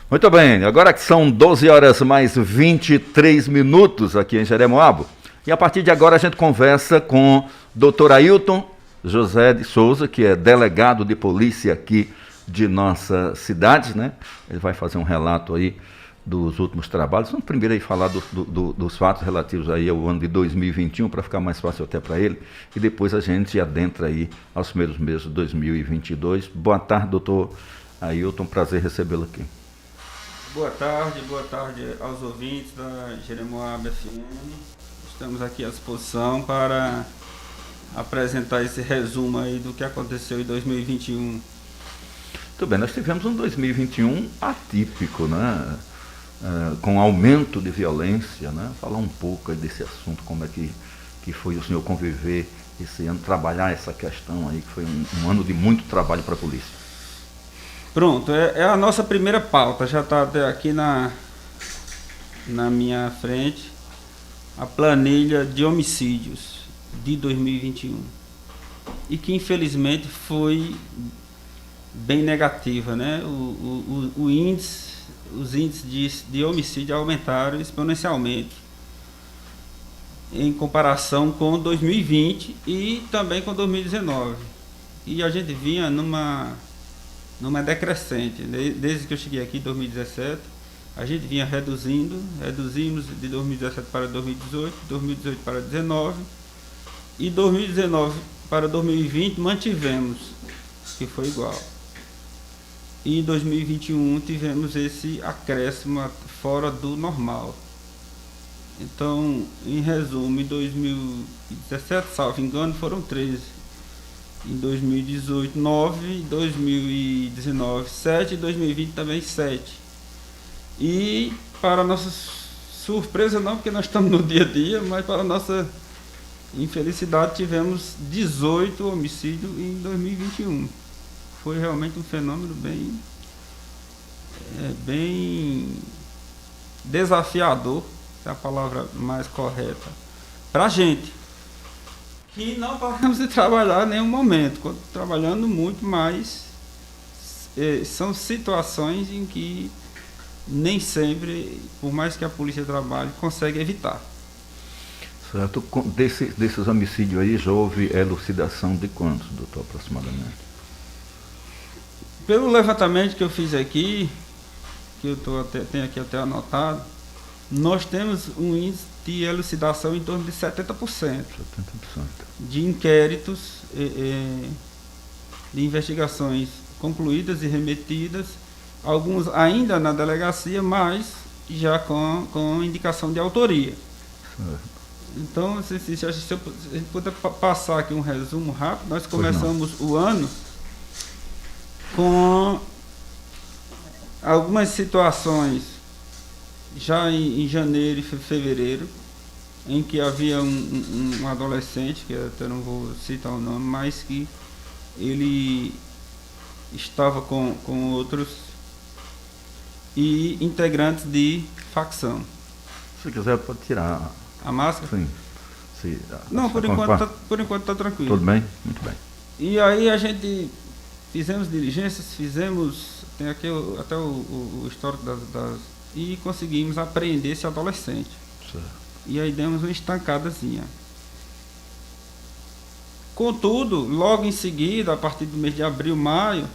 Muito bem, agora que são 12 horas mais 23 minutos aqui em Jeremoabo. E a partir de agora a gente conversa com o Dr. Ailton José de Souza, que é delegado de polícia aqui de nossa cidade, né? Ele vai fazer um relato aí dos últimos trabalhos. Vamos primeiro aí falar dos fatos relativos aí ao ano de 2021, para ficar mais fácil até para ele, e depois a gente adentra aí aos primeiros meses de 2022. Boa tarde, doutor Ailton, prazer recebê-lo aqui. Boa tarde aos ouvintes da Jeremoabo FM. Estamos aqui à disposição para apresentar esse resumo aí do que aconteceu em 2021. Muito bem, nós tivemos um 2021 atípico, né? Com aumento de violência, né? Falar um pouco aí desse assunto, como é que foi o senhor conviver esse ano, trabalhar essa questão aí, que foi um ano de muito trabalho para a polícia. Pronto, é a nossa primeira pauta, já está até aqui na minha frente, a planilha de homicídios de 2021, e que infelizmente foi bem negativa, né? Os índices de homicídio aumentaram exponencialmente em comparação com 2020 e também com 2019, e a gente vinha numa decrescente. Desde que eu cheguei aqui em 2017, a gente vinha reduzimos de 2017 para 2018, 2018 para 2019, e 2019 para 2020 mantivemos, que foi igual. E em 2021 tivemos esse acréscimo fora do normal. Então, em resumo, em 2017, salvo engano, foram 13. Em 2018, 9, em 2019, 7, em 2020 também 7. E para nossa surpresa não, porque nós estamos no dia a dia, mas para nossa infelicidade tivemos 18 homicídios em 2021. Foi realmente um fenômeno bem desafiador, é a palavra mais correta, para a gente, que não paramos de trabalhar em nenhum momento, trabalhando muito, mas são situações em que nem sempre, por mais que a polícia trabalhe, consegue evitar. Certo. Desses homicídios aí, já houve elucidação de quantos, doutor, aproximadamente? Pelo levantamento que eu fiz aqui, que eu tenho aqui até anotado, nós temos um índice de elucidação em torno de 70%. De inquéritos, de investigações concluídas e remetidas, alguns ainda na delegacia, mas já com indicação de autoria. Então, se a gente puder passar aqui um resumo rápido, nós começamos o ano com algumas situações já em janeiro e fevereiro, em que havia um adolescente, que eu até não vou citar o nome, mas que ele estava com outros e integrantes de facção. Se quiser pode tirar a máscara? Sim. Não, por enquanto está tranquilo. Tudo bem? Muito bem. E aí a gente fizemos diligências, tem aqui até o histórico e conseguimos apreender esse adolescente. Certo. E aí demos uma estancadazinha. Contudo, logo em seguida, a partir do mês de abril, maio,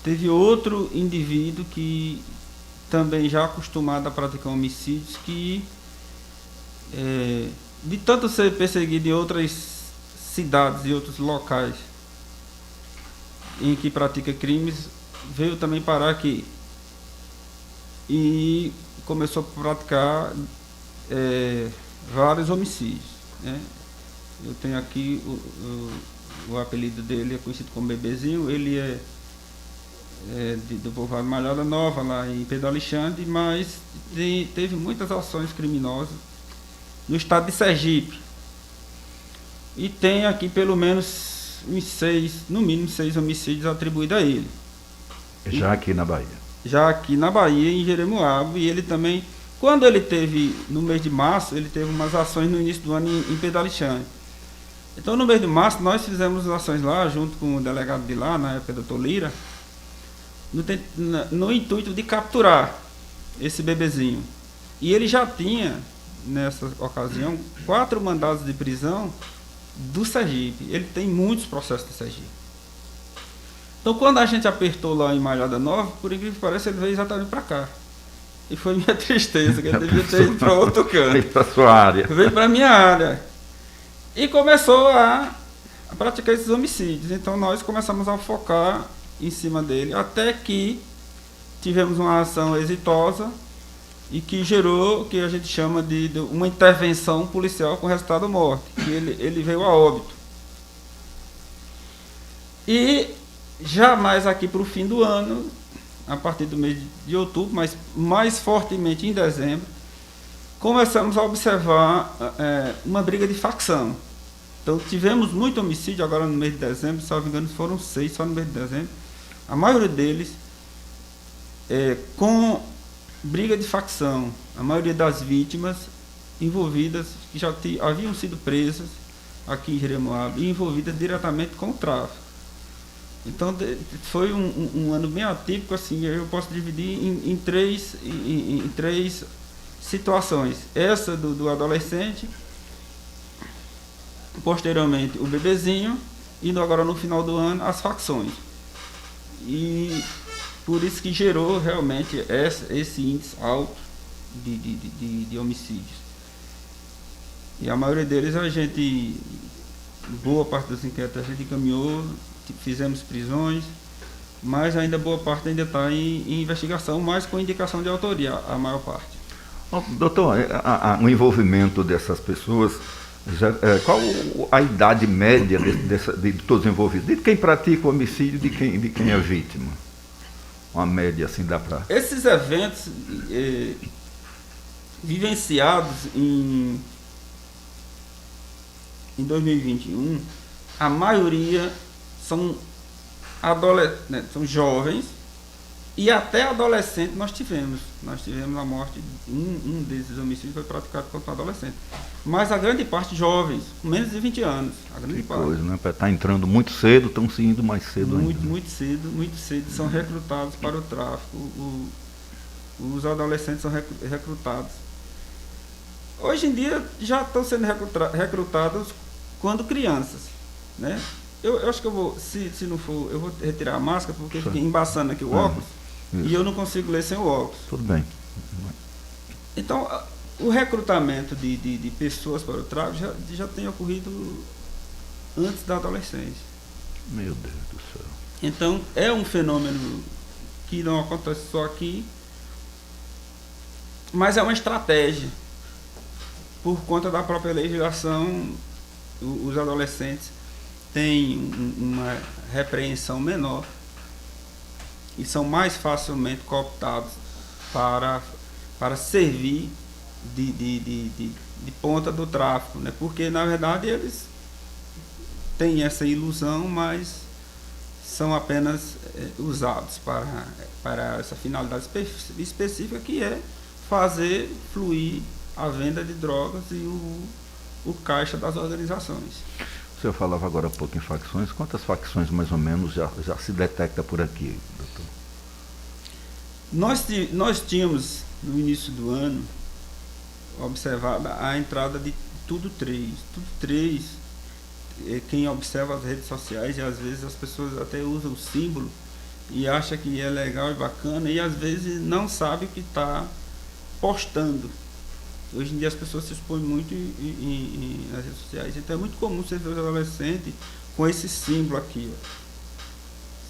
teve outro indivíduo que também já acostumado a praticar homicídios, que de tanto ser perseguido em outras cidades e outros locais em que pratica crimes, veio também parar aqui e começou a praticar vários homicídios, né? Eu tenho aqui o apelido dele, é conhecido como Bebezinho. Ele é do povoado Malhada Nova, lá em Pedro Alexandre, mas teve muitas ações criminosas no estado de Sergipe. E tem aqui pelo menos no mínimo 6 homicídios atribuídos a ele. Já aqui na Bahia. Já aqui na Bahia, em Jeremoabo. E ele também, quando ele teve, no mês de março, ele teve umas ações no início do ano em Pedro Alexandre. Então, no mês de março, nós fizemos ações lá, junto com o delegado de lá, na época, doutor Lira, no intuito de capturar esse bebezinho. E ele já tinha, nessa ocasião, 4 mandados de prisão do Sergipe. Ele tem muitos processos do Sergipe. Então, quando a gente apertou lá em Malhada Nova, por incrível que pareça, ele veio exatamente para cá. E foi minha tristeza, que ele devia ter ido para outro canto. Veio para sua área. Veio para minha área. E começou a praticar esses homicídios. Então, nós começamos a focar em cima dele, até que tivemos uma ação exitosa e que gerou o que a gente chama de uma intervenção policial com resultado morte, que ele veio a óbito. E jamais aqui para o fim do ano, a partir do mês de outubro, mas mais fortemente em dezembro, começamos a observar uma briga de facção. Então tivemos muito homicídio agora no mês de dezembro, se não me engano foram 6 só no mês de dezembro. A maioria deles com briga de facção. A maioria das vítimas envolvidas, que já haviam sido presas aqui em Jeremoabo, e envolvidas diretamente com o tráfico. Então foi um ano bem atípico, assim, eu posso dividir em três situações. Essa do adolescente, posteriormente o bebezinho, e agora no final do ano as facções. E por isso que gerou realmente esse índice alto de homicídios. E a maioria deles boa parte dos inquéritos a gente encaminhou, fizemos prisões, mas ainda boa parte ainda está em investigação, mas com indicação de autoria, a maior parte. Doutor, o envolvimento dessas pessoas, qual a idade média de todos os envolvidos? De quem pratica o homicídio e de quem é vítima? Uma média assim dá para... Esses eventos vivenciados em 2021, a maioria são jovens, e até adolescente nós tivemos a morte, um desses homicídios foi praticado contra um adolescente, mas a grande parte jovens, com menos de 20 anos, a grande parte. Coisa, né? Está entrando muito cedo, estão se indo mais cedo ainda. Muito cedo, são recrutados para o tráfico, os adolescentes são recrutados. Hoje em dia já estão sendo recrutados quando crianças, né? Eu acho que eu vou, se não for, eu vou retirar a máscara, porque fica embaçando aqui o óculos, e eu não consigo ler sem o óculos. Tudo bem. Então, o recrutamento de pessoas para o tráfico já tem ocorrido antes da adolescência. Meu Deus do céu. Então, é um fenômeno que não acontece só aqui, mas é uma estratégia. Por conta da própria legislação, os adolescentes têm uma repreensão menor e são mais facilmente cooptados para servir de ponta do tráfico, né? Porque na verdade eles têm essa ilusão, mas são apenas usados para essa finalidade específica, que é fazer fluir a venda de drogas e o caixa das organizações. O senhor falava agora há pouco em facções. Quantas facções mais ou menos já se detecta por aqui, doutor? Nós tínhamos, no início do ano, observado a entrada de Tudo 3. Tudo 3, quem observa as redes sociais, e às vezes as pessoas até usam o símbolo e acha que é legal e bacana, e às vezes não sabe o que está postando. Hoje em dia as pessoas se expõem muito nas redes sociais, então é muito comum você ver os adolescentes com esse símbolo aqui, ó.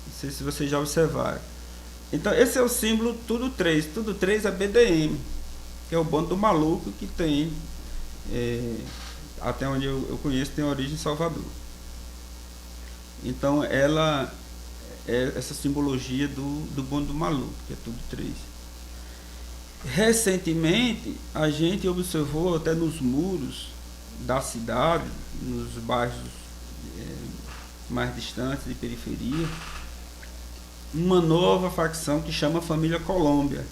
Não sei se vocês já observaram. Então esse é o símbolo Tudo 3. Tudo 3 é BDM, que é o bando do maluco, que tem, até onde eu conheço, tem origem em Salvador. Então ela é essa simbologia do bando do maluco, que é Tudo 3. Recentemente, a gente observou até nos muros da cidade, nos bairros mais distantes de periferia, uma nova facção que chama Família Colômbia.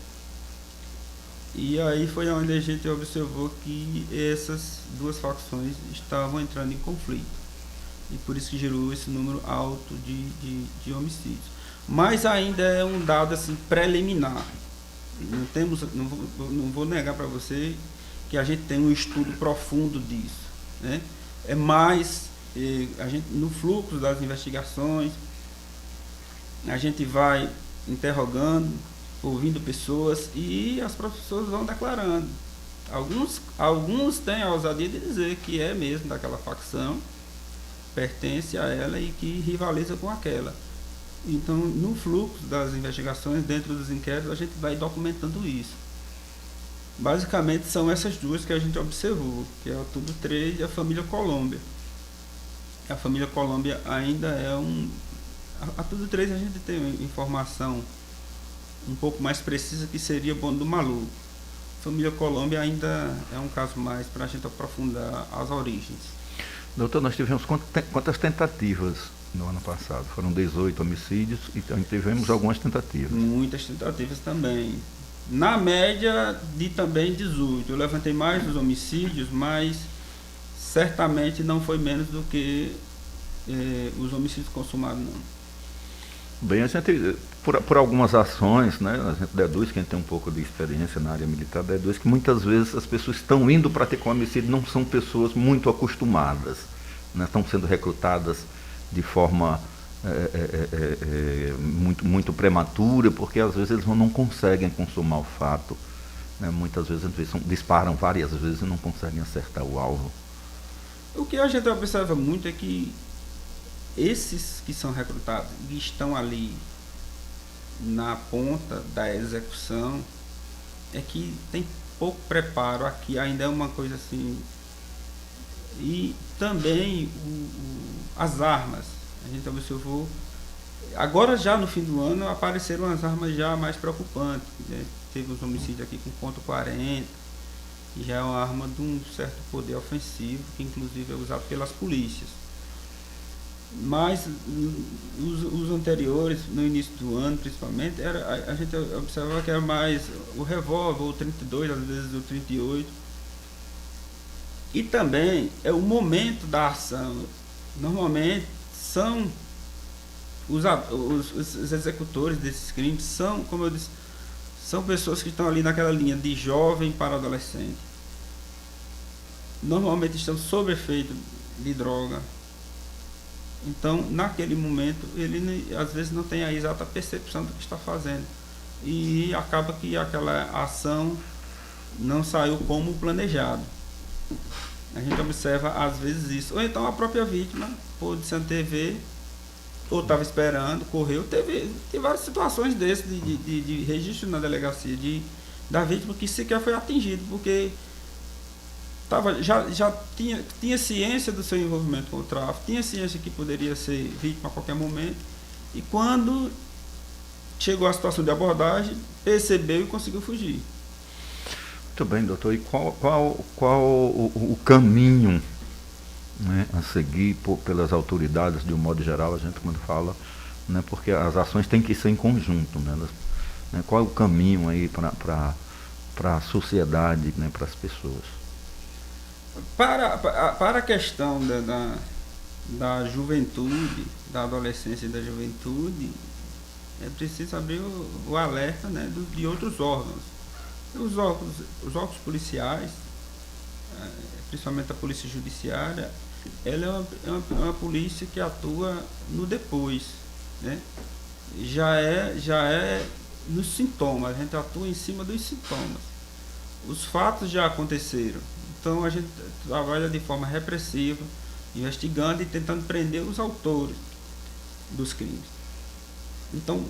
E aí foi onde a gente observou que essas duas facções estavam entrando em conflito. E por isso que gerou esse número alto de homicídios. mas ainda é um dado assim preliminar. Não vou negar para você que a gente tem um estudo profundo disso, né? É mais a gente, no fluxo das investigações, a gente vai interrogando, ouvindo pessoas e as pessoas vão declarando. Alguns têm a ousadia de dizer que é mesmo daquela facção, pertence a ela e que rivaliza com aquela. Então, no fluxo das investigações, dentro dos inquéritos, a gente vai documentando isso. Basicamente, são essas duas que a gente observou, que é o Tudo 3 e a família Colômbia. A família Colômbia ainda é A Tudo 3 a gente tem informação um pouco mais precisa, que seria Bonde do Maluco. A família Colômbia ainda é um caso mais para a gente aprofundar as origens. Doutor, nós tivemos quantas tentativas no ano passado? Foram 18 homicídios e tivemos algumas tentativas. Muitas tentativas também. Na média de também 18. Eu levantei mais os homicídios, mas certamente não foi menos do que os homicídios consumados, não. Bem, a gente, por algumas ações, né, a gente deduz, quem tem um pouco de experiência na área militar, deduz que muitas vezes as pessoas estão indo praticar homicídio, não são pessoas muito acostumadas, né, estão sendo recrutadas de forma muito prematura, porque às vezes eles não conseguem consumar o fato, né, muitas vezes disparam várias vezes e não conseguem acertar o alvo. O que a gente observa muito é que esses que são recrutados e estão ali na ponta da execução é que tem pouco preparo. Aqui ainda é uma coisa assim. E também as armas. A gente observou. Agora já no fim do ano apareceram as armas já mais preocupantes, né? Teve uns homicídios aqui com .40, que já é uma arma de um certo poder ofensivo, que inclusive é usado pelas polícias. Mas os anteriores, no início do ano principalmente, a gente observava que era mais o revólver, o 32, às vezes o 38. E também é o momento da ação. Normalmente são os executores desses crimes, são, como eu disse, são pessoas que estão ali naquela linha de jovem para adolescente. Normalmente estão sob efeito de droga. Então, naquele momento, ele às vezes não tem a exata percepção do que está fazendo. E acaba que aquela ação não saiu como planejado. A gente observa às vezes isso. Ou então a própria vítima pôde se antever, ou estava esperando, correu. Teve várias situações dessas de registro na delegacia da vítima que sequer foi atingido, porque já tinha ciência do seu envolvimento com o tráfico, tinha ciência que poderia ser vítima a qualquer momento, e quando chegou a situação de abordagem, percebeu e conseguiu fugir. Muito bem, doutor. E qual o caminho, né, a seguir pelas autoridades, de um modo geral, a gente quando fala, né, porque as ações têm que ser em conjunto, né, qual é o caminho aí para a sociedade, né, para as pessoas? Para a questão da juventude, da adolescência e da juventude, é preciso abrir o alerta, né, de outros órgãos. Os órgãos policiais, principalmente a polícia judiciária, ela é uma polícia que atua no depois, né? Já é nos sintomas, a gente atua em cima dos sintomas. Os fatos já aconteceram, então a gente trabalha de forma repressiva, investigando e tentando prender os autores dos crimes. Então,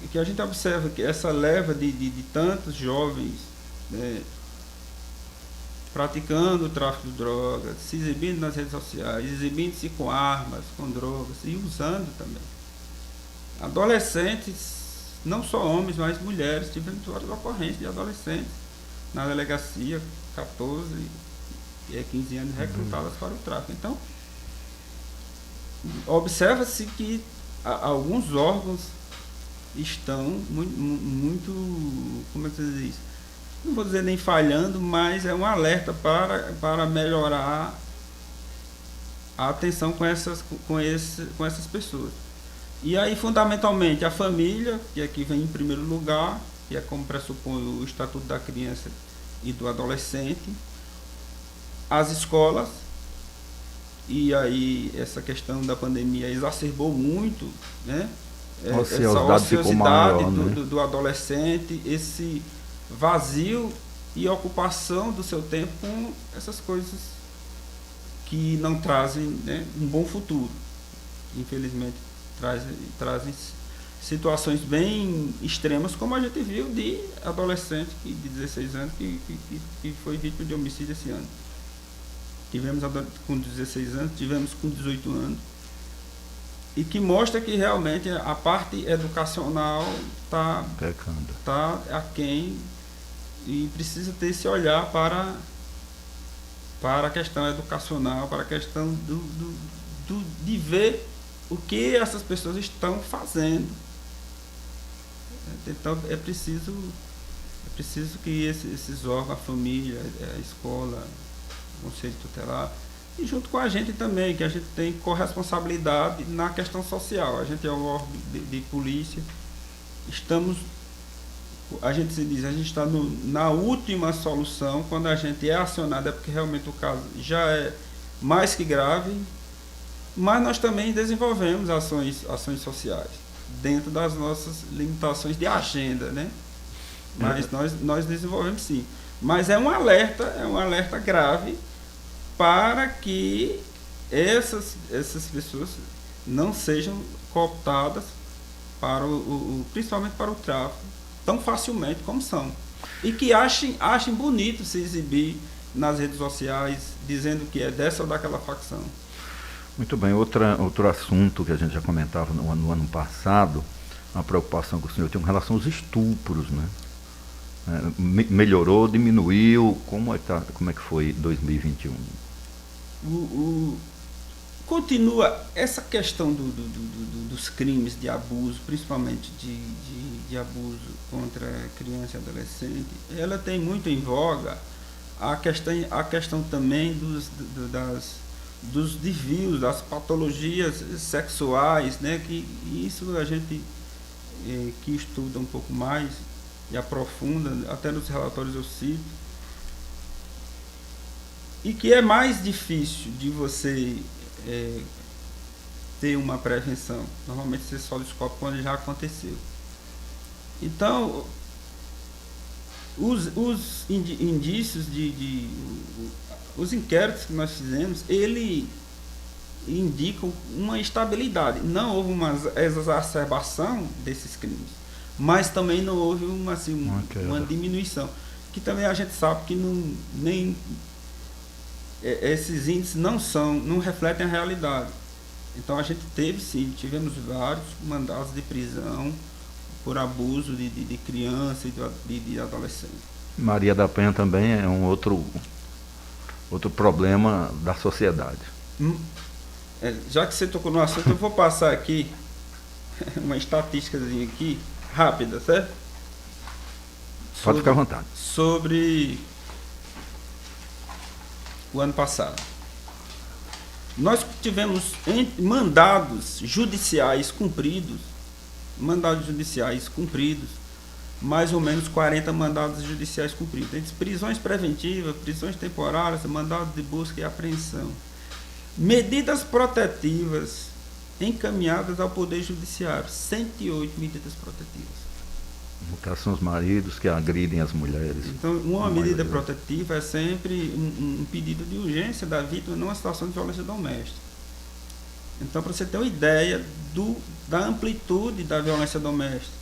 o que a gente observa é que essa leva de tantos jovens, né, praticando o tráfico de drogas, se exibindo nas redes sociais, exibindo-se com armas, com drogas e usando também. Adolescentes, não só homens, mas mulheres, tivemos várias ocorrências de adolescentes na delegacia, 14 e 15 anos recrutadas para o tráfico. Então, observa-se que alguns órgãos estão muito, como é que se diz isso? Não vou dizer nem falhando, mas é um alerta para melhorar a atenção com essas pessoas. E aí, fundamentalmente, a família, que aqui vem em primeiro lugar, que é como pressupõe o Estatuto da Criança e do Adolescente, as escolas, e aí essa questão da pandemia exacerbou muito, né? Essa ociosidade do adolescente, esse vazio e ocupação do seu tempo com essas coisas que não trazem, né, um bom futuro. Infelizmente, trazem situações bem extremas, como a gente viu de adolescente de 16 anos que foi vítima de homicídio esse ano. Tivemos com 16 anos, tivemos com 18 anos, e que mostra que realmente a parte educacional está aquém, e precisa ter esse olhar para a questão educacional, para a questão de ver o que essas pessoas estão fazendo. Então é preciso que esses órgãos, a família, a escola, o conselho tutelar, e junto com a gente também, que a gente tem corresponsabilidade na questão social. A gente é um órgão de polícia, a gente se diz, a gente está na última solução. Quando a gente é acionado é porque realmente o caso já é mais que grave, mas nós também desenvolvemos ações sociais dentro das nossas limitações de agenda, né? Mas nós desenvolvemos sim. Mas é um alerta grave para que essas pessoas não sejam cooptadas para principalmente para o tráfico tão facilmente como são. E que achem bonito se exibir nas redes sociais dizendo que é dessa ou daquela facção. Muito bem, outro assunto que a gente já comentava no ano passado, uma preocupação que o senhor tem com relação aos estupros, né? Melhorou, diminuiu, como é que foi 2021? Continua essa questão dos crimes de abuso, principalmente de abuso contra criança e adolescente. Ela tem muito em voga a questão também dos desvios, das patologias sexuais, né? Que isso a gente que estuda um pouco mais e aprofunda, até nos relatórios eu cito, e que é mais difícil de você ter uma prevenção. Normalmente você só descobre quando já aconteceu. Então, os indícios os inquéritos que nós fizemos, ele indicam uma estabilidade. Não houve uma exacerbação desses crimes, mas também não houve uma diminuição. Que também a gente sabe que esses índices não refletem a realidade. Então a gente tivemos vários mandados de prisão por abuso de criança e de adolescente. Maria da Penha também é um outro problema da sociedade. Já que você tocou no assunto, eu vou passar aqui uma estatísticazinha aqui, rápida, certo? Pode ficar à vontade. Sobre o ano passado. Nós tivemos mandados judiciais cumpridos, mais ou menos 40 mandados judiciais cumpridos, entre prisões preventivas, prisões temporárias, mandados de busca e apreensão. Medidas protetivas encaminhadas ao Poder Judiciário, 108 medidas protetivas. No caso são os maridos que agridem as mulheres. Então, uma medida protetiva é sempre um pedido de urgência da vítima numa situação de violência doméstica. Então, para você ter uma ideia da amplitude da violência doméstica,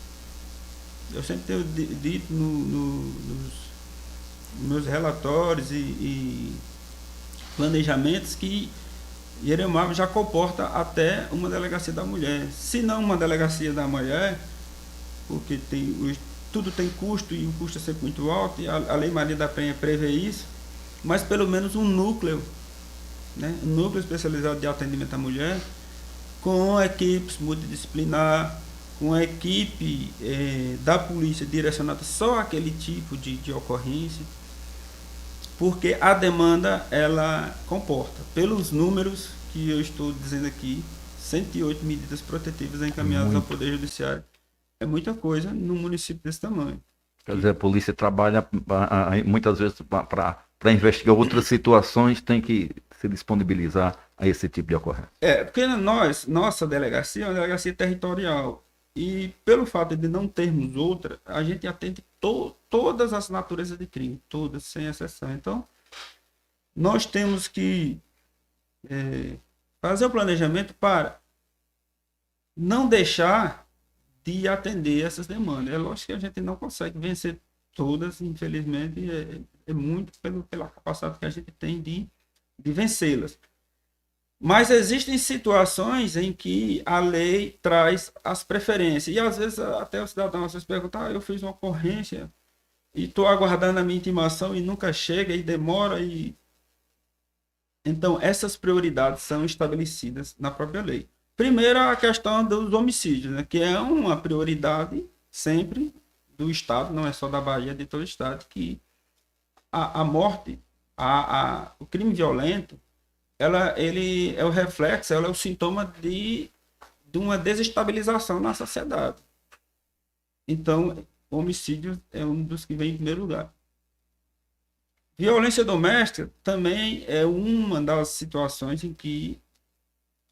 eu sempre tenho dito nos meus relatórios e planejamentos que Jeremoabo já comporta até uma delegacia da mulher. Se não uma delegacia da mulher, porque tudo tem custo e o custo é sempre muito alto, e a Lei Maria da Penha prevê isso, mas pelo menos um núcleo, né? Um núcleo especializado de atendimento à mulher, com equipes multidisciplinar, com a equipe da polícia direcionada só àquele tipo de ocorrência, porque a demanda ela comporta, pelos números que eu estou dizendo aqui, 108 medidas protetivas encaminhadas ao Poder Judiciário. É muita coisa num município desse tamanho. Quer dizer, a polícia trabalha muitas vezes para investigar outras situações, tem que se disponibilizar a esse tipo de ocorrência. Porque nossa delegacia é uma delegacia territorial. E pelo fato de não termos outra, a gente atende todas as naturezas de crime, todas, sem exceção. Então, nós temos que fazer o planejamento para não deixar de atender essas demandas. É lógico que a gente não consegue vencer todas, infelizmente, é muito pela capacidade que a gente tem de vencê-las. Mas existem situações em que a lei traz as preferências. E às vezes até o cidadão às vezes pergunta, eu fiz uma ocorrência e estou aguardando a minha intimação e nunca chega e demora. Então, essas prioridades são estabelecidas na própria lei. Primeiro, a questão dos homicídios, né, que é uma prioridade sempre do Estado, não é só da Bahia, de todo o Estado, que a morte, o crime violento, ele é o reflexo, ela é o sintoma de uma desestabilização na sociedade. Então, o homicídio é um dos que vem em primeiro lugar. Violência doméstica também é uma das situações em que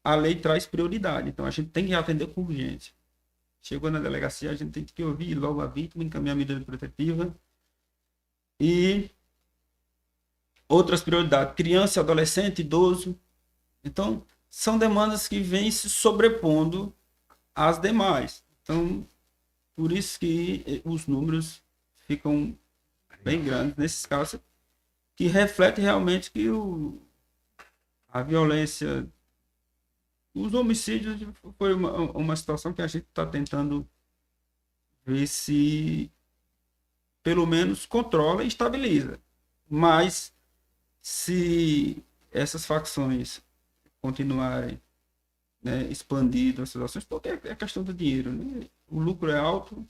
a lei traz prioridade. Então, a gente tem que atender com urgência. Chegou na delegacia, a gente tem que ouvir logo a vítima, encaminhar a medida protetiva. E outras prioridades, criança, adolescente, idoso. Então, são demandas que vêm se sobrepondo às demais. Então, por isso que os números ficam bem grandes nesses casos, que reflete realmente que a violência, os homicídios foi uma situação que a gente está tentando ver se pelo menos controla e estabiliza. Mas se essas facções continuarem, né, expandindo as ações, porque é questão do dinheiro, né? O lucro é alto,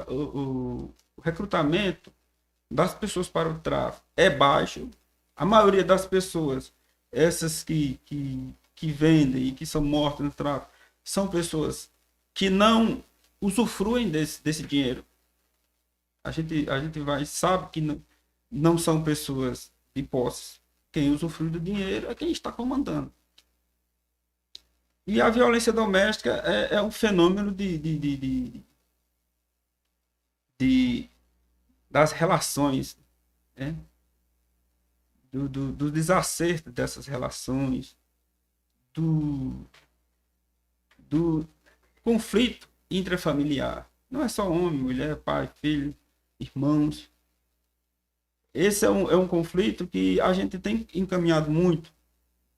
o recrutamento das pessoas para o tráfico é baixo, a maioria das pessoas, essas que vendem e que são mortas no tráfico, são pessoas que não usufruem desse dinheiro. A gente sabe que não são pessoas de posse. Quem usufrui do dinheiro é quem está comandando. E a violência doméstica é um fenômeno das relações, né? Do desacerto dessas relações, do conflito intrafamiliar. Não é só homem, mulher, pai, filho, irmãos. Esse é um conflito que a gente tem encaminhado muito,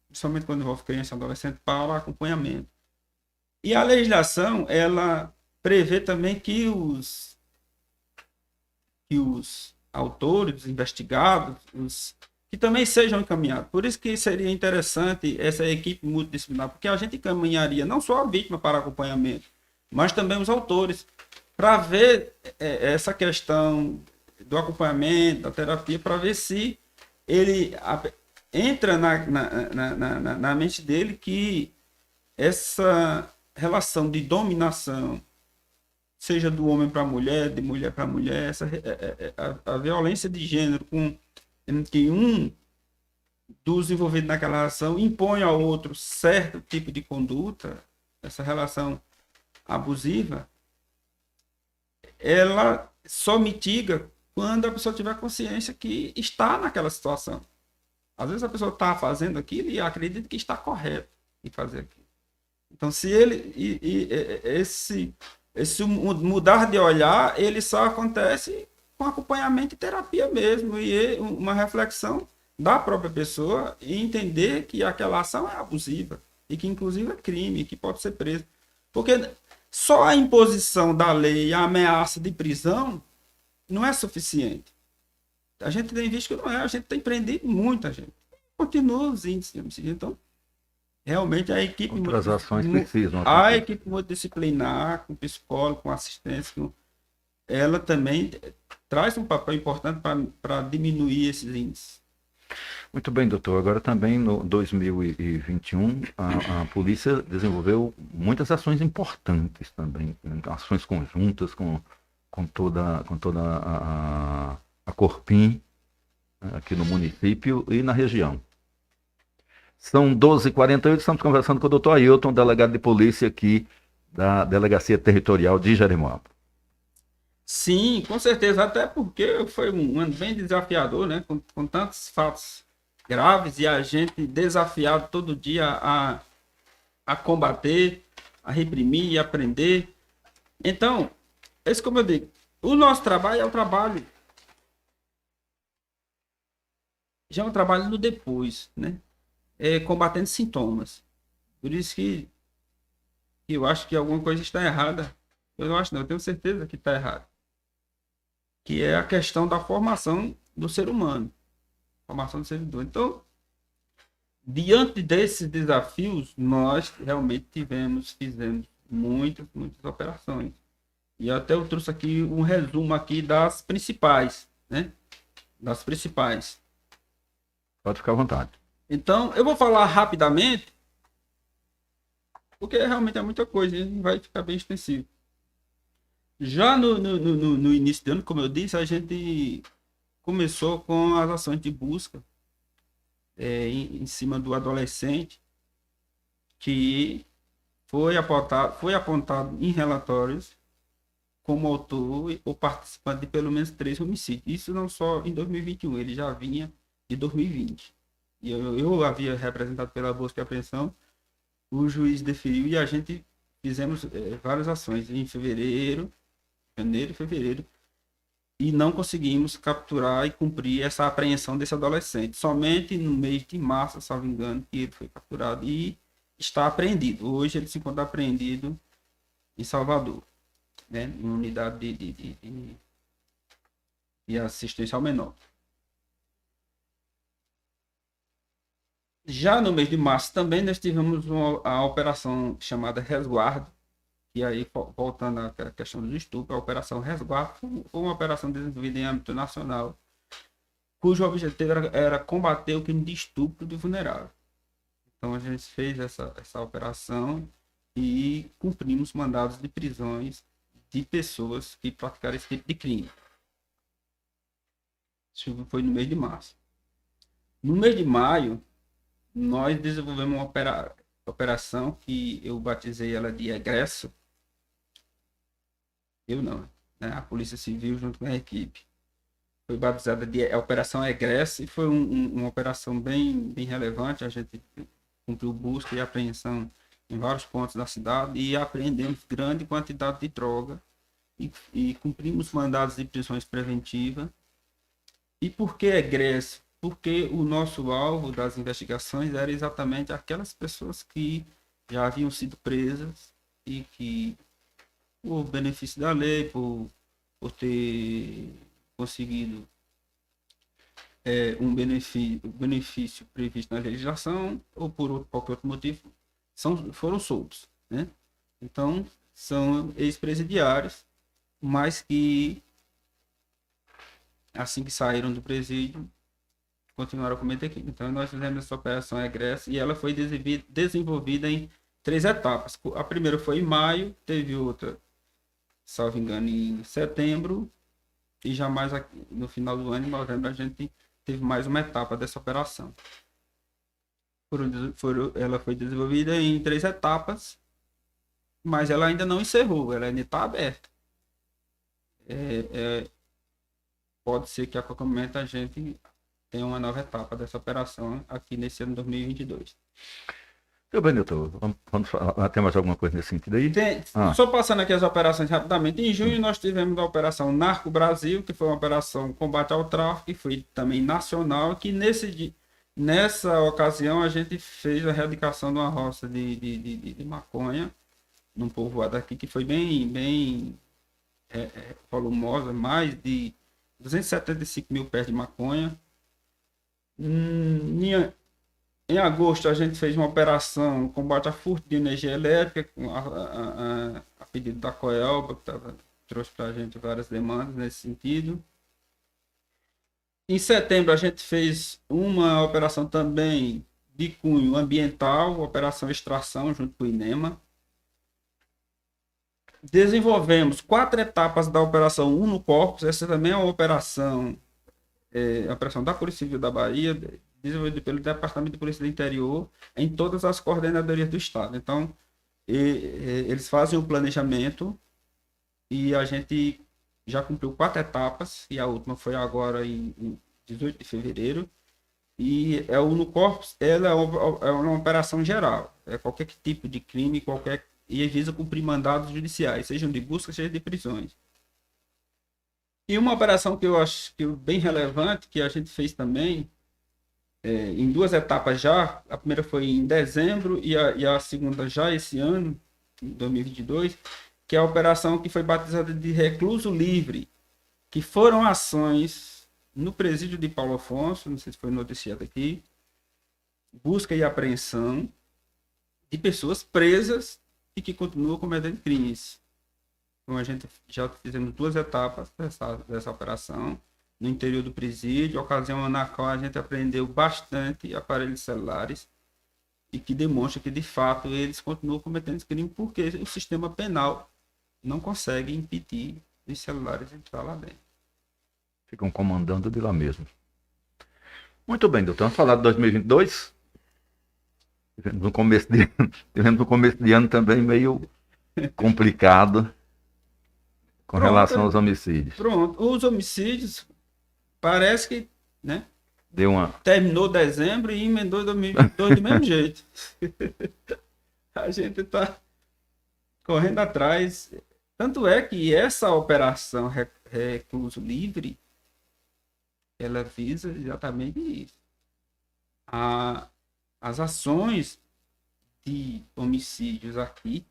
principalmente quando envolve criança e adolescente, para acompanhamento. E a legislação, ela prevê também que os autores, os investigados, que também sejam encaminhados. Por isso que seria interessante essa equipe multidisciplinar, porque a gente encaminharia não só a vítima para acompanhamento, mas também os autores, para ver essa questão do acompanhamento, da terapia, para ver se ele entra na mente dele que essa relação de dominação, seja do homem para a mulher, de mulher para mulher, a violência de gênero em que um dos envolvidos naquela relação impõe ao outro certo tipo de conduta, essa relação abusiva, ela só mitiga quando a pessoa tiver consciência que está naquela situação. Às vezes a pessoa está fazendo aquilo e acredita que está correto em fazer aquilo. Então, se esse mudar de olhar, ele só acontece com acompanhamento e terapia mesmo, e uma reflexão da própria pessoa e entender que aquela ação é abusiva e que inclusive é crime, que pode ser preso. Porque só a imposição da lei e a ameaça de prisão não é suficiente. A gente tem visto que não é, a gente tem prendido muita gente. Continua os índices de homicídio. Então, realmente a equipe equipe multidisciplinar, com psicólogo, com assistência, ela também traz um papel importante para diminuir esses índices. Muito bem, doutor. Agora também no 2021, a polícia desenvolveu muitas ações importantes também, né? Ações conjuntas com toda a Corpim, né, aqui no município e na região. São 12h48, estamos conversando com o doutor Ailton, delegado de polícia aqui da Delegacia Territorial de Jeremoabo. Sim, com certeza, até porque foi um ano bem desafiador, né? Com tantos fatos graves e a gente desafiado todo dia a combater, a reprimir e aprender. Então, esse como eu digo, o nosso trabalho é o trabalho, já é um trabalho no depois, né? É combatendo sintomas. Por isso que eu acho que alguma coisa está errada. Eu não acho não, eu tenho certeza que está errado. Que é a questão da formação do ser humano, formação do servidor. Então, diante desses desafios, nós realmente fizemos muitas operações. E até eu trouxe aqui um resumo aqui das principais, né? Das principais. Pode ficar à vontade. Então, eu vou falar rapidamente, porque realmente é muita coisa e vai ficar bem extensivo. Já no início do ano, como eu disse, a gente começou com as ações de busca em cima do adolescente que foi apontado em relatórios como autor ou participante de pelo menos 3 homicídios. Isso não só em 2021, ele já vinha de 2020. E eu havia representado pela busca e apreensão, o juiz deferiu e a gente fizemos várias ações em janeiro e fevereiro, e não conseguimos capturar e cumprir essa apreensão desse adolescente. Somente no mês de março, salvo engano, que ele foi capturado e está apreendido. Hoje ele se encontra apreendido em Salvador, né, em unidade de assistência ao menor. Já no mês de março também nós tivemos a operação chamada Resguardo, e aí, voltando à questão do estupro, a Operação Resguardo foi uma operação desenvolvida em âmbito nacional, cujo objetivo era combater o crime de estupro de vulnerável. Então, a gente fez essa operação e cumprimos mandados de prisões de pessoas que praticaram esse tipo de crime. Isso foi no mês de março. No mês de maio, nós desenvolvemos uma operação que eu batizei ela de Egresso. Eu não, né? A Polícia Civil junto com a equipe. Foi batizada de Operação Egresso e foi uma operação bem relevante. A gente cumpriu busca e apreensão em vários pontos da cidade e apreendemos grande quantidade de droga e cumprimos mandados de prisões preventivas. E por que Egresso? Porque o nosso alvo das investigações era exatamente aquelas pessoas que já haviam sido presas e que, por benefício da lei, por ter conseguido um benefício previsto na legislação ou por qualquer outro motivo, foram soltos, né? Então, são ex-presidiários, mas que, assim que saíram do presídio, continuaram a cometer crime. Então, nós fizemos essa operação Egresso e ela foi desenvolvida em 3 etapas. A primeira foi em maio, teve outra, salvo engano, em setembro, e já mais no final do ano, em novembro, a gente teve mais uma etapa dessa operação. Ela foi desenvolvida em 3 etapas, mas ela ainda não encerrou, ela ainda está aberta. Pode ser que a qualquer momento a gente tenha uma nova etapa dessa operação aqui nesse ano 2022. Tudo bem, doutor. Vamos falar, tem mais alguma coisa nesse sentido aí? Só passando aqui as operações rapidamente. Em junho nós tivemos a operação Narco Brasil, que foi uma operação combate ao tráfico, que foi também nacional, que nessa ocasião a gente fez a erradicação de uma roça de maconha num povoado aqui, que foi bem volumosa, mais de 275 mil pés de maconha. Em agosto, a gente fez uma operação combate a furto de energia elétrica, a pedido da Coelba, que trouxe para a gente várias demandas nesse sentido. Em setembro a gente fez uma operação também de cunho ambiental, operação extração junto com o INEMA. Desenvolvemos 4 etapas da operação Uno Corpus. Essa também é uma operação, a operação da Polícia Civil da Bahia, desenvolvida pelo Departamento de Polícia do Interior, em todas as coordenadorias do Estado. Então, eles fazem o planejamento e a gente já cumpriu 4 etapas, e a última foi agora em 18 de fevereiro. E é o Uno Corpus, ela é uma operação geral. É qualquer tipo de crime, e visa cumprir mandados judiciais, sejam de busca, seja de prisões. E uma operação que eu acho que é bem relevante, que a gente fez também, em 2 etapas já. A primeira foi em dezembro e a segunda já esse ano, em 2022, que é a operação que foi batizada de Recluso Livre, que foram ações no presídio de Paulo Afonso, não sei se foi noticiado aqui, busca e apreensão de pessoas presas e que continuam cometendo crimes. Então a gente já fizemos 2 etapas dessa operação no interior do presídio, ocasião na qual a gente apreendeu bastante aparelhos celulares e que demonstra que de fato eles continuam cometendo esse crime porque o sistema penal não consegue impedir os celulares entrar lá dentro. Ficam comandando de lá mesmo. Muito bem, doutor. Vamos falar de 2022? Tivemos no começo de ano também meio complicado com relação aos homicídios. Pronto. Os homicídios parece que, né, Deu uma... terminou dezembro e emendou 2022 do mesmo jeito. A gente está correndo atrás. Tanto é que essa operação Recluso Livre, ela visa exatamente isso. As ações de homicídios aqui,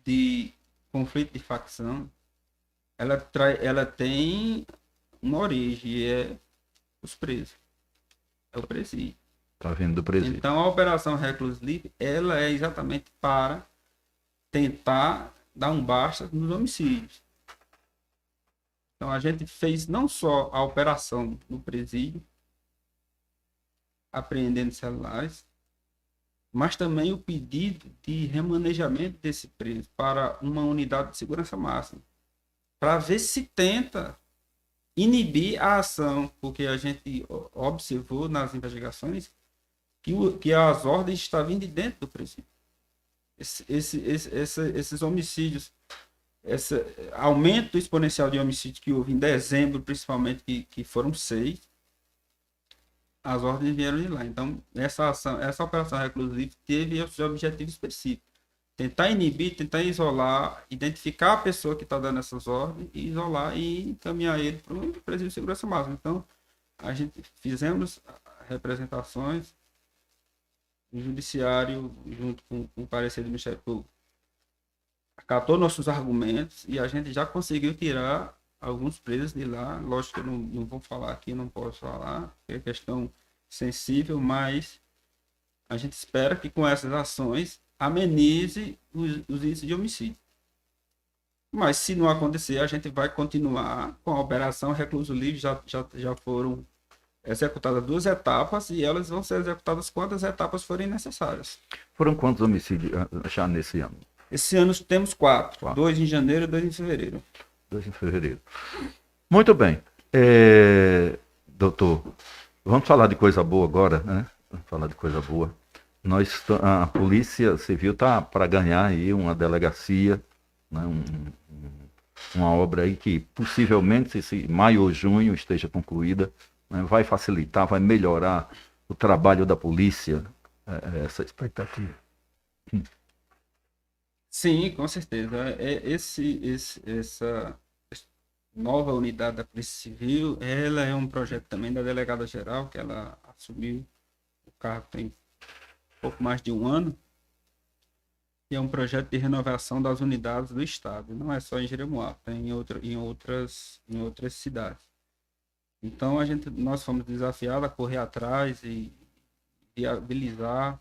de conflito de facção, ela tem uma origem, é os presos. É o presídio. Tá vindo do presídio. Então a operação Recluso Livre, ela é exatamente para tentar dar um basta nos homicídios. Então a gente fez não só a operação no presídio, apreendendo celulares, mas também o pedido de remanejamento desse preso para uma unidade de segurança máxima, para ver se tenta inibir a ação, porque a gente observou nas investigações que as ordens estavam vindo de dentro do presídio. Esses homicídios, esse aumento exponencial de homicídios que houve em dezembro, principalmente, que foram 6, as ordens vieram de lá. Então, essa operação Recluso Livre teve esse objetivo específico: tentar inibir, tentar isolar, identificar a pessoa que está dando essas ordens, e isolar e encaminhar ele para o presídio de segurança máxima. Então, a gente fizemos representações no judiciário, junto com o parecer do Ministério Público, acatou nossos argumentos e a gente já conseguiu tirar alguns presos de lá. Lógico que eu não vou falar aqui, não posso falar, é questão sensível, mas a gente espera que com essas ações amenize os índices de homicídio. Mas se não acontecer, a gente vai continuar com a operação Recluso Livre. Já foram executadas 2 etapas e elas vão ser executadas quantas etapas forem necessárias. Foram quantos homicídios já nesse ano? Esse ano temos 4. 2 em janeiro e 2 em fevereiro. 2 em fevereiro. Muito bem. Doutor, vamos falar de coisa boa agora, né? Vamos falar de coisa boa. A Polícia Civil está para ganhar aí uma delegacia, né? Uma obra aí que possivelmente, se maio ou junho esteja concluída, né? Vai facilitar, vai melhorar o trabalho da polícia, essa expectativa. Sim, com certeza. Essa nova unidade da Polícia Civil, ela é um projeto também da delegada geral, que ela assumiu o cargo tem pouco mais de um ano, e é um projeto de renovação das unidades do Estado. Não é só em Jeremoabo, tem em outras cidades. Então nós fomos desafiados a correr atrás e viabilizar,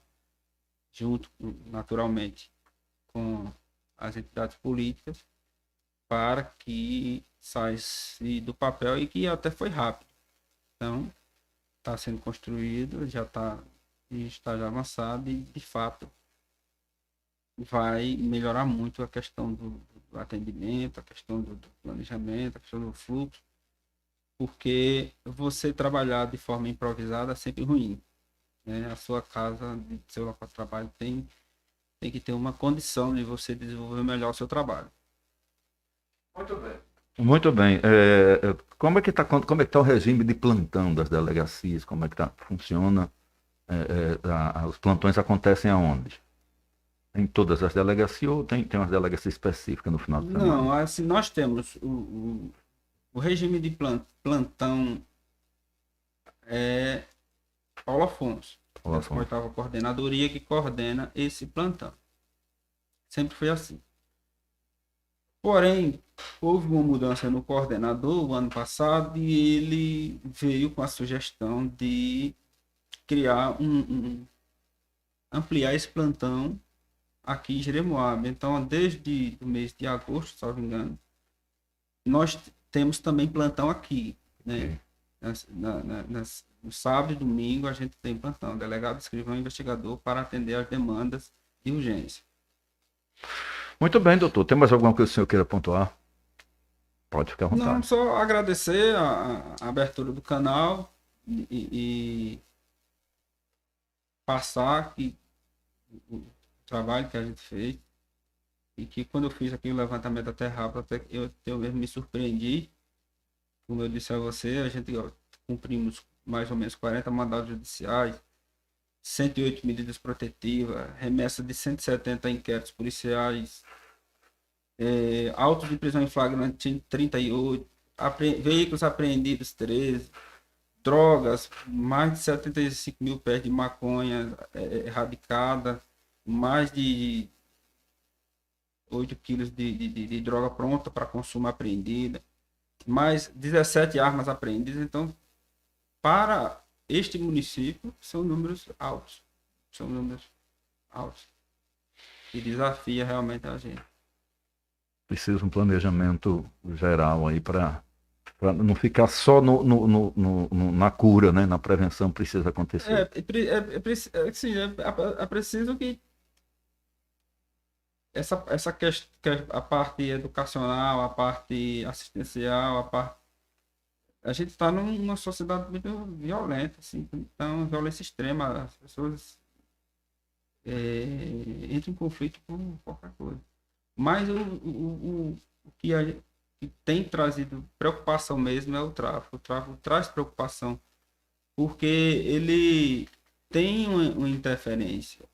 junto, naturalmente, com as entidades políticas, para que sai do papel e que até foi rápido. Então, está sendo construído, já está em estágio avançado e, de fato, vai melhorar muito a questão do atendimento, a questão do planejamento, a questão do fluxo, porque você trabalhar de forma improvisada é sempre ruim, né? A sua casa, seu local de trabalho tem que ter uma condição de você desenvolver melhor o seu trabalho. Muito bem. Muito bem. Como é que tá o regime de plantão das delegacias? Como é que funciona? Os plantões acontecem aonde? Em todas as delegacias ou tem umas delegacias específicas no final de semana? Não, assim, nós temos o regime de plantão é Paulo Afonso, Paulo essa Afonso. oitava coordenadoria que coordena esse plantão. Sempre foi assim. Porém, houve uma mudança no coordenador o ano passado e ele veio com a sugestão de criar ampliar esse plantão aqui em Jeremoabo. Então, desde o mês de agosto, se não me engano, nós temos também plantão aqui, né? No sábado e domingo a gente tem plantão, delegado, escrivão e investigador para atender as demandas de urgência. Muito bem, doutor. Tem mais alguma coisa que o senhor queira pontuar? Pode ficar à vontade. Não, só agradecer a abertura do canal e passar que o trabalho que a gente fez e que quando eu fiz aqui o levantamento da Terra Rápida, até eu mesmo me surpreendi. Como eu disse a você, a gente cumprimos mais ou menos 40 mandados judiciais, 108 medidas protetivas, remessa de 170 inquéritos policiais, autos de prisão em flagrante 38, veículos apreendidos 13, drogas, mais de 75 mil pés de maconha erradicada, mais de 8 quilos de droga pronta para consumo apreendida, mais 17 armas apreendidas. Então, para este município, são números altos. São números altos. E desafia realmente a gente. Precisa um planejamento geral aí para não ficar só na cura, né? Na prevenção precisa acontecer. É preciso que essa questão, a parte educacional, a parte assistencial, a gente está numa sociedade muito violenta, assim, então violência extrema, as pessoas entram em conflito por qualquer coisa. Mas o que tem trazido preocupação mesmo é o tráfico. O tráfico traz preocupação porque ele tem uma interferência.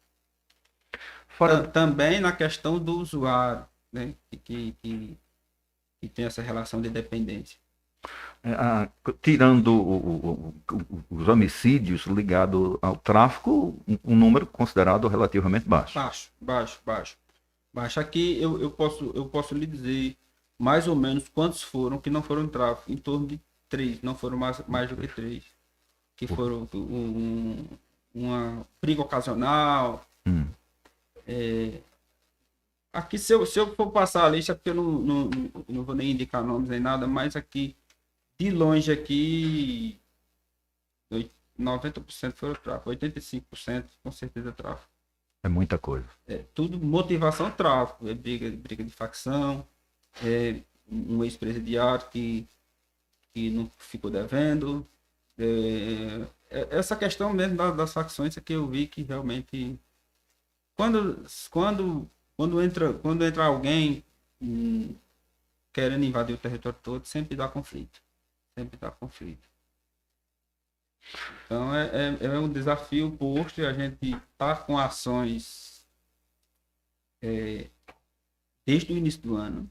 Também na questão do usuário, né? Que tem essa relação de dependência. Tirando os homicídios ligados ao tráfico, um número considerado relativamente baixo. Baixo. Aqui eu posso lhe dizer mais ou menos quantos foram que não foram tráfico. Em torno de 3, não foram mais do que 3. Que foram uma briga ocasional. Aqui, se eu for passar a lista, porque eu não vou nem indicar nomes nem nada, mas aqui, de longe aqui, 90% foram tráfico, 85% com certeza tráfico. É muita coisa. Tudo motivação tráfico, briga de facção, um ex-presidiário que não ficou devendo. Essa questão mesmo das facções é que eu vi que realmente quando entra alguém querendo invadir o território todo, sempre dá conflito. Então é um desafio posto e a gente está com ações desde o início do ano.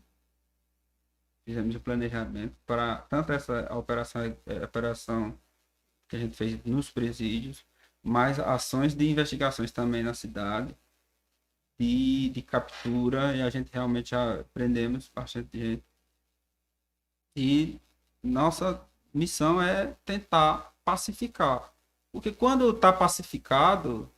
Fizemos o planejamento para tanto essa operação que a gente fez nos presídios, mas ações de investigações também na cidade, de captura, e a gente realmente já prendemos bastante gente. E nossa missão é tentar pacificar. Porque quando está pacificado,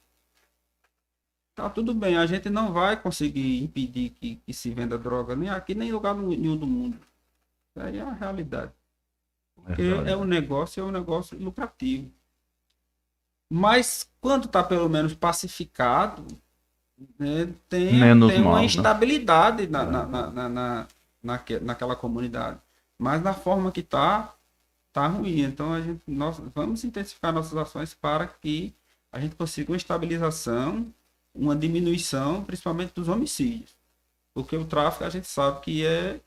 tá tudo bem. A gente não vai conseguir impedir que se venda droga nem aqui, nem em lugar nenhum do mundo. Isso aí é a realidade. Porque Verdade. é um negócio lucrativo. Mas quando está pelo menos pacificado, né, Menos tem uma mal, né? instabilidade naquela comunidade. Mas na forma que está, tá ruim. Então nós vamos intensificar nossas ações para que a gente consiga uma estabilização, uma diminuição, principalmente dos homicídios. Porque o tráfico a gente sabe que é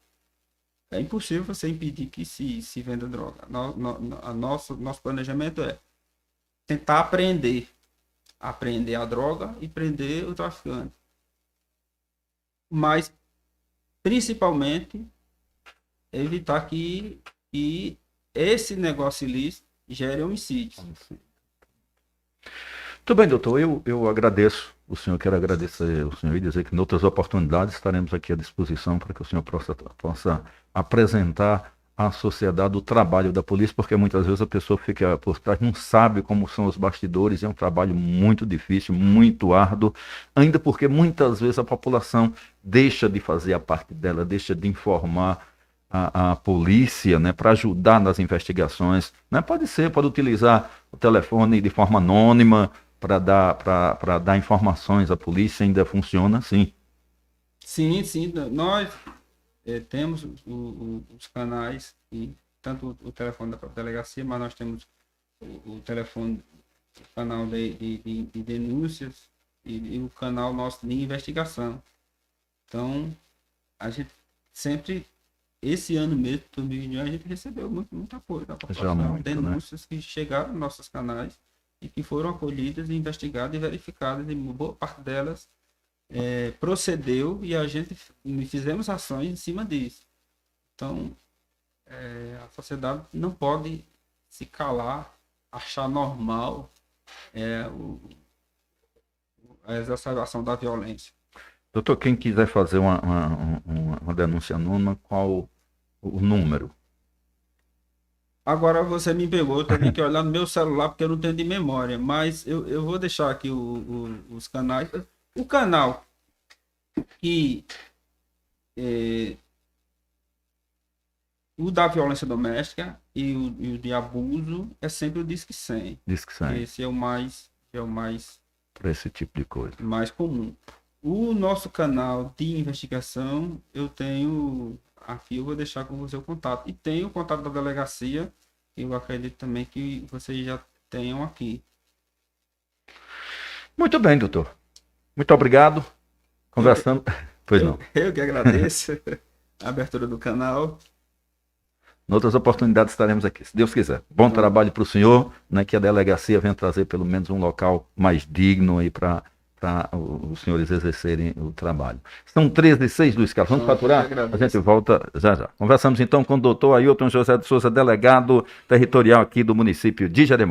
impossível você impedir que se venda droga. Nosso planejamento é tentar apreender a droga e prender o traficante. Mas, principalmente, evitar que esse negócio ilícito gere homicídios. Muito bem, doutor. Eu agradeço o senhor, quero agradecer ao senhor e dizer que em outras oportunidades estaremos aqui à disposição para que o senhor possa apresentar à sociedade o trabalho da polícia, porque muitas vezes a pessoa fica por trás, não sabe como são os bastidores, é um trabalho muito difícil, muito árduo, ainda porque muitas vezes a população deixa de fazer a parte dela, deixa de informar a polícia, né, para ajudar nas investigações, né? Pode utilizar o telefone de forma anônima para dar informações à polícia, ainda funciona assim. Sim, nós temos os canais, e tanto o telefone da própria delegacia, mas nós temos o telefone, o canal de denúncias e o canal nosso de investigação. Então, a gente sempre, esse ano mesmo, 2021, a gente recebeu muito apoio da população, denúncias, né, que chegaram nos nossos canais e que foram acolhidas, investigadas e verificadas, e boa parte delas procedeu, e a gente fizemos ações em cima disso. Então, a sociedade não pode se calar, achar normal a exacerbação da violência. Doutor, quem quiser fazer uma denúncia anônima, qual o número? Agora você me pegou, eu tenho que olhar no meu celular porque eu não tenho de memória, mas eu vou deixar aqui os canais. O canal que o da violência doméstica e o de abuso é sempre o Disque 100. Disque 100. Esse é o mais para esse tipo de coisa. Mais comum. O nosso canal de investigação, eu tenho aqui, eu vou deixar com você o contato. E tem o contato da delegacia, que eu acredito também que vocês já tenham aqui. Muito bem, doutor. Muito obrigado. Conversando. Pois não. Eu que agradeço a abertura do canal. Em outras oportunidades estaremos aqui, se Deus quiser. Bom trabalho para o senhor, né, que a delegacia venha trazer pelo menos um local mais digno aí para os senhores exercerem o trabalho. São 13h06, Luiz Carlos. Vamos faturar? A gente volta já. Conversamos então com o doutor Ailton José de Souza, delegado territorial aqui do município de Jeremoabo.